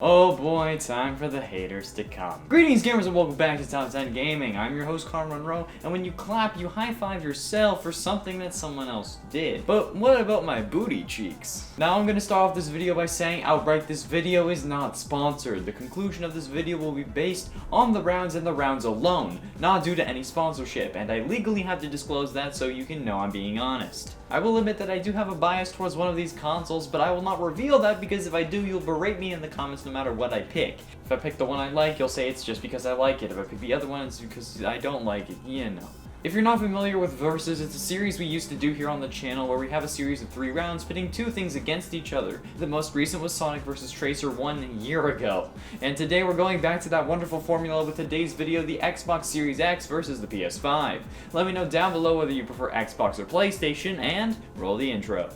Oh boy, time for the haters to come. Greetings gamers and welcome back to Top 10 Gaming. I'm your host Connor Monroe, and when you clap, you high-five yourself for something that someone else did. But what about my booty cheeks? Now I'm gonna start off this video by saying outright this video is not sponsored. The conclusion of this video will be based on the rounds and the rounds alone, not due to any sponsorship, and I legally have to disclose that so you can know I'm being honest. I will admit that I do have a bias towards one of these consoles, but I will not reveal that because if I do, you'll berate me in the comments no matter what I pick. If I pick the one I like, you'll say it's just because I like it. If I pick the other one, it's because I don't like it, you know. If you're not familiar with Versus, it's a series we used to do here on the channel where we have a series of 3 rounds pitting 2 things against each other. The most recent was Sonic vs. Tracer 1 year ago. And today we're going back to that wonderful formula with today's video, the Xbox Series X versus the PS5. Let me know down below whether you prefer Xbox or PlayStation, and roll the intro.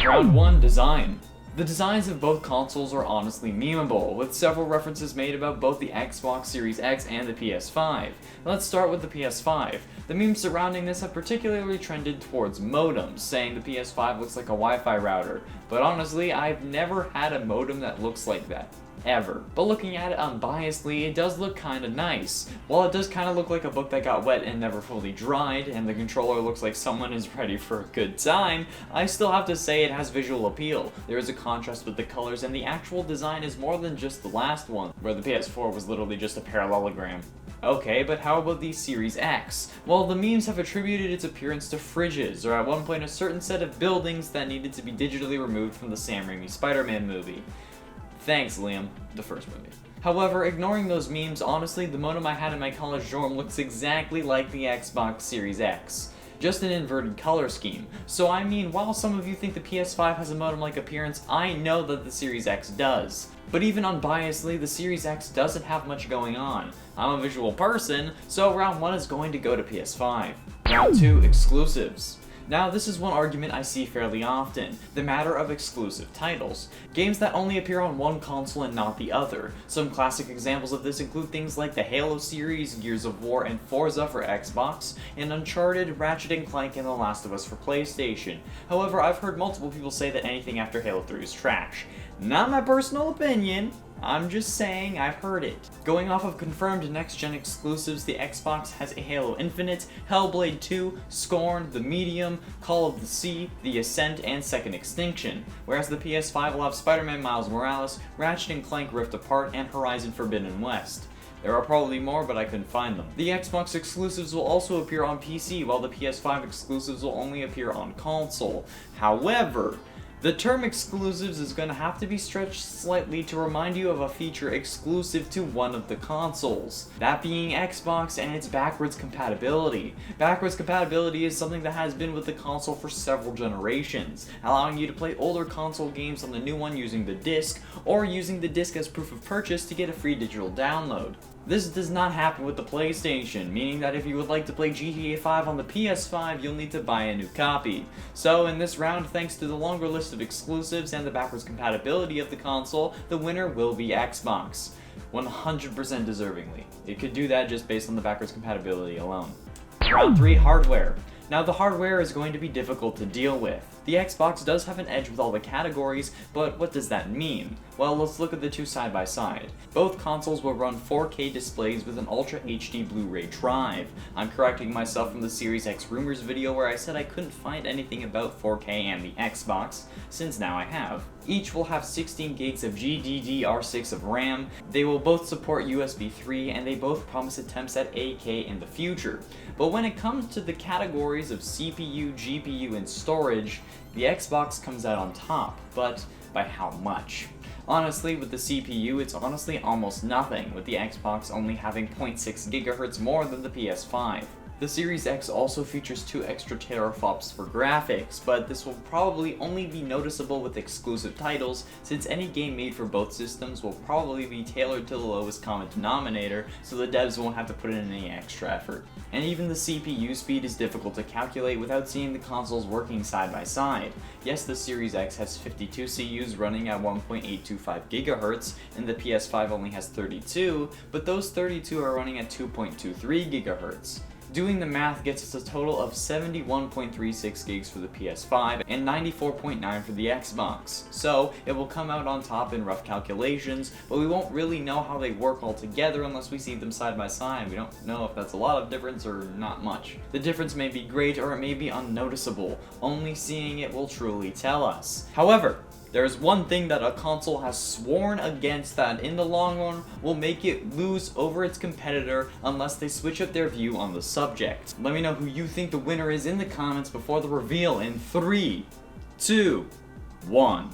Round 1, Design. The designs of both consoles are honestly memeable, with several references made about both the Xbox Series X and the PS5. Let's start with the PS5. The memes surrounding this have particularly trended towards modems, saying the PS5 looks like a Wi-Fi router, but honestly, I've never had a modem that looks like that. Ever. But looking at it unbiasedly, it does look kinda nice. While it does kinda look like a book that got wet and never fully dried, and the controller looks like someone is ready for a good time, I still have to say it has visual appeal. There is a contrast with the colors, and the actual design is more than just the last one, where the PS4 was literally just a parallelogram. Okay, but how about the Series X? Well, the memes have attributed its appearance to fridges, or at one point a certain set of buildings that needed to be digitally removed from the Sam Raimi Spider-Man movie. Thanks, Liam, the first movie. However, ignoring those memes, honestly, the modem I had in my college dorm looks exactly like the Xbox Series X. Just an inverted color scheme. So I mean, while some of you think the PS5 has a modem-like appearance, I know that the Series X does. But even unbiasedly, the Series X doesn't have much going on. I'm a visual person, so round 1 is going to go to PS5. Round 2, Exclusives. Now, this is one argument I see fairly often, the matter of exclusive titles. Games that only appear on one console and not the other. Some classic examples of this include things like the Halo series, Gears of War, and Forza for Xbox, and Uncharted, Ratchet & Clank, and The Last of Us for PlayStation. However, I've heard multiple people say that anything after Halo 3 is trash. Not my personal opinion, I'm just saying I've heard it. Going off of confirmed next-gen exclusives, the Xbox has a Halo Infinite, Hellblade 2, Scorn, The Medium, Call of the Sea, The Ascent, and Second Extinction, whereas the PS5 will have Spider-Man Miles Morales, Ratchet & Clank Rift Apart, and Horizon Forbidden West. There are probably more, but I couldn't find them. The Xbox exclusives will also appear on PC, while the PS5 exclusives will only appear on console. However, the term exclusives is going to have to be stretched slightly to remind you of a feature exclusive to one of the consoles, that being Xbox and its backwards compatibility. Backwards compatibility is something that has been with the console for several generations, allowing you to play older console games on the new one using the disc, or using the disc as proof of purchase to get a free digital download. This does not happen with the PlayStation, meaning that if you would like to play GTA 5 on the PS5, you'll need to buy a new copy. So in this round, thanks to the longer list of exclusives and the backwards compatibility of the console, the winner will be Xbox. 100% deservingly. It could do that just based on the backwards compatibility alone. Round 3, Hardware. Now, the hardware is going to be difficult to deal with. The Xbox does have an edge with all the categories, but what does that mean? Well, let's look at the two side by side. Both consoles will run 4K displays with an Ultra HD Blu-ray drive. I'm correcting myself from the Series X rumors video where I said I couldn't find anything about 4K and the Xbox, since now I have. Each will have 16 gigs of GDDR6 of RAM, they will both support USB 3, and they both promise attempts at 8K in the future. But when it comes to the categories of CPU, GPU, and storage, the Xbox comes out on top, but by how much? Honestly, with the CPU, it's honestly almost nothing, with the Xbox only having 0.6 GHz more than the PS5. The Series X also features 2 extra teraflops for graphics, but this will probably only be noticeable with exclusive titles, since any game made for both systems will probably be tailored to the lowest common denominator, so the devs won't have to put in any extra effort. And even the CPU speed is difficult to calculate without seeing the consoles working side by side. Yes, the Series X has 52 CUs running at 1.825 GHz, and the PS5 only has 32, but those 32 are running at 2.23 GHz. Doing the math gets us a total of 71.36 gigs for the PS5 and 94.9 for the Xbox. So it will come out on top in rough calculations, but we won't really know how they work all together unless we see them side by side. We don't know if that's a lot of difference or not much. The difference may be great or it may be unnoticeable. Only seeing it will truly tell us. However, there is one thing that a console has sworn against that in the long run will make it lose over its competitor unless they switch up their view on the subject. Let me know who you think the winner is in the comments before the reveal in 3, 2, 1.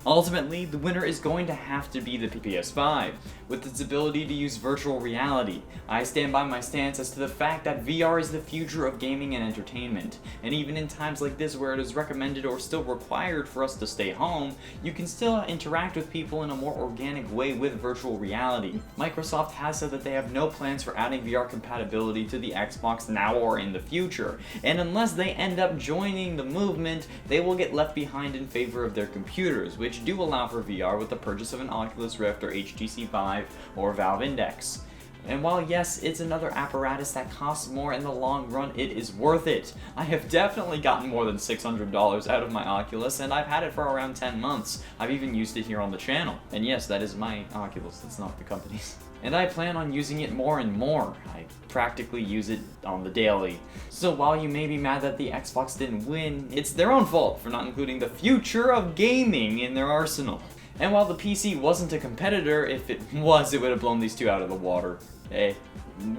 Ultimately, the winner is going to have to be the PS5, with its ability to use virtual reality. I stand by my stance as to the fact that VR is the future of gaming and entertainment, and even in times like this where it is recommended or still required for us to stay home, you can still interact with people in a more organic way with virtual reality. Microsoft has said that they have no plans for adding VR compatibility to the Xbox now or in the future, and unless they end up joining the movement, they will get left behind in favor of their computers, which do allow for VR with the purchase of an Oculus Rift or HTC Vive or Valve Index. And while yes, it's another apparatus that costs more in the long run, it is worth it. I have definitely gotten more than $600 out of my Oculus, and I've had it for around 10 months. I've even used it here on the channel. And yes, that is my Oculus, that's not the company's. And I plan on using it more and more. I practically use it on the daily. So while you may be mad that the Xbox didn't win, it's their own fault for not including the future of gaming in their arsenal. And while the PC wasn't a competitor, if it was, it would have blown these two out of the water. Eh,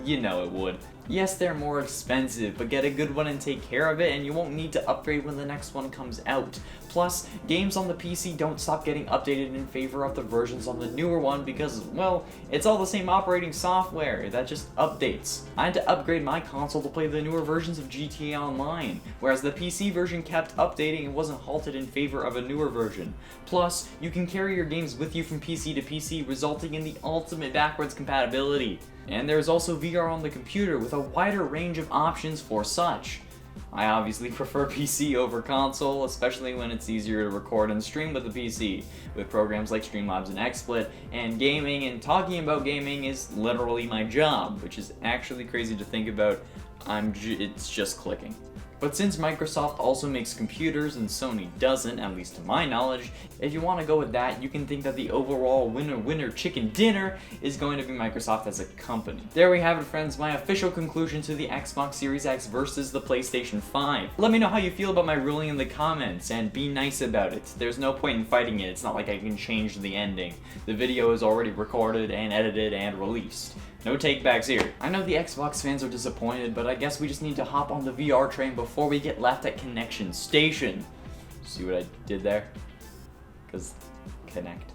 you know it would. Yes, they're more expensive, but get a good one and take care of it, and you won't need to upgrade when the next one comes out. Plus, games on the PC don't stop getting updated in favor of the versions on the newer one because, well, it's all the same operating software that just updates. I had to upgrade my console to play the newer versions of GTA Online, whereas the PC version kept updating and wasn't halted in favor of a newer version. Plus, you can carry your games with you from PC to PC, resulting in the ultimate backwards compatibility. And there's also VR on the computer with a wider range of options for such. I obviously prefer PC over console, especially when it's easier to record and stream with the PC, with programs like Streamlabs and XSplit, and gaming and talking about gaming is literally my job, which is actually crazy to think about. It's just clicking. But since Microsoft also makes computers and Sony doesn't, at least to my knowledge, if you want to go with that, you can think that the overall winner chicken dinner is going to be Microsoft as a company. There we have it, friends, my official conclusion to the Xbox Series X versus the PlayStation 5. Let me know how you feel about my ruling in the comments, and be nice about it. There's no point in fighting it, it's not like I can change the ending. The video is already recorded and edited and released. No takebacks here. I know the Xbox fans are disappointed, but I guess we just need to hop on the VR train before we get left at Connection Station. See what I did there? Because connect.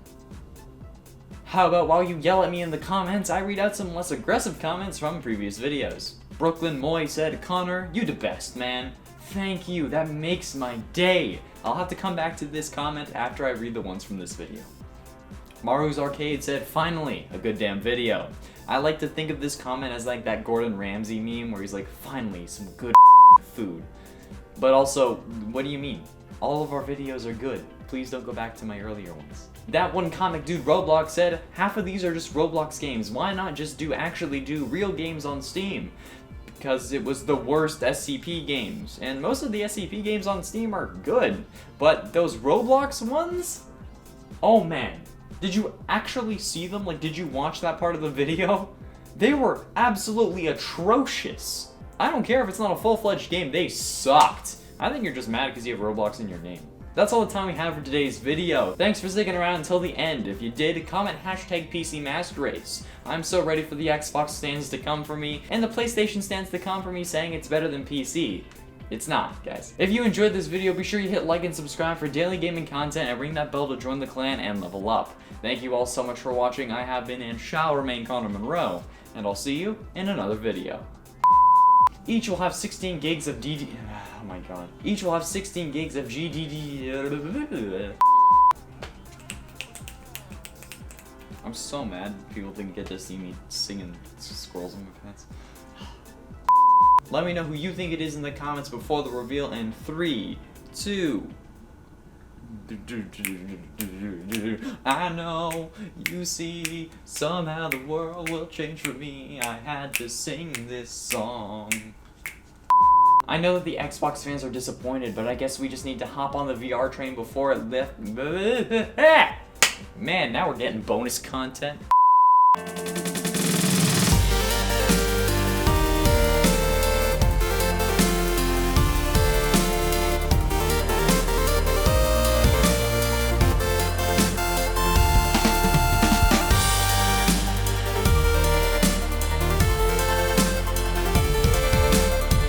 How about while you yell at me in the comments, I read out some less aggressive comments from previous videos. Brooklyn Moy said, "Connor, you the best, man. Thank you, that makes my day." I'll have to come back to this comment after I read the ones from this video. Maru's Arcade said, "Finally, a good damn video." I like to think of this comment as like that Gordon Ramsay meme where he's like, "Finally, some good food." But also, what do you mean? All of our videos are good. Please don't go back to my earlier ones. That one comic dude Roblox said, "Half of these are just Roblox games. Why not just actually do real games on Steam?" Because it was the worst SCP games. And most of the SCP games on Steam are good. But those Roblox ones? Oh man. Did you actually see them? Like, did you watch that part of the video? They were absolutely atrocious. I don't care if it's not a full-fledged game, they sucked. I think you're just mad because you have Roblox in your name. That's all the time we have for today's video. Thanks for sticking around until the end. If you did, comment hashtag PC Master Race. I'm so ready for the Xbox stands to come for me, and the PlayStation stands to come for me saying it's better than PC. It's not, guys. If you enjoyed this video, be sure you hit like and subscribe for daily gaming content and ring that bell to join the clan and level up. Thank you all so much for watching. I have been and shall remain Connor Monroe, and I'll see you in another video. Each will have 16 gigs of oh my god. Each will have 16 gigs of GDD. I'm so mad people didn't get to see me singing Squirrels in My Pants. Let me know who you think it is in the comments before the reveal in 3, 2. I know, you see, somehow the world will change for me. I had to sing this song. I know that the Xbox fans are disappointed, but I guess we just need to hop on the VR train before it left. Man, now we're getting bonus content.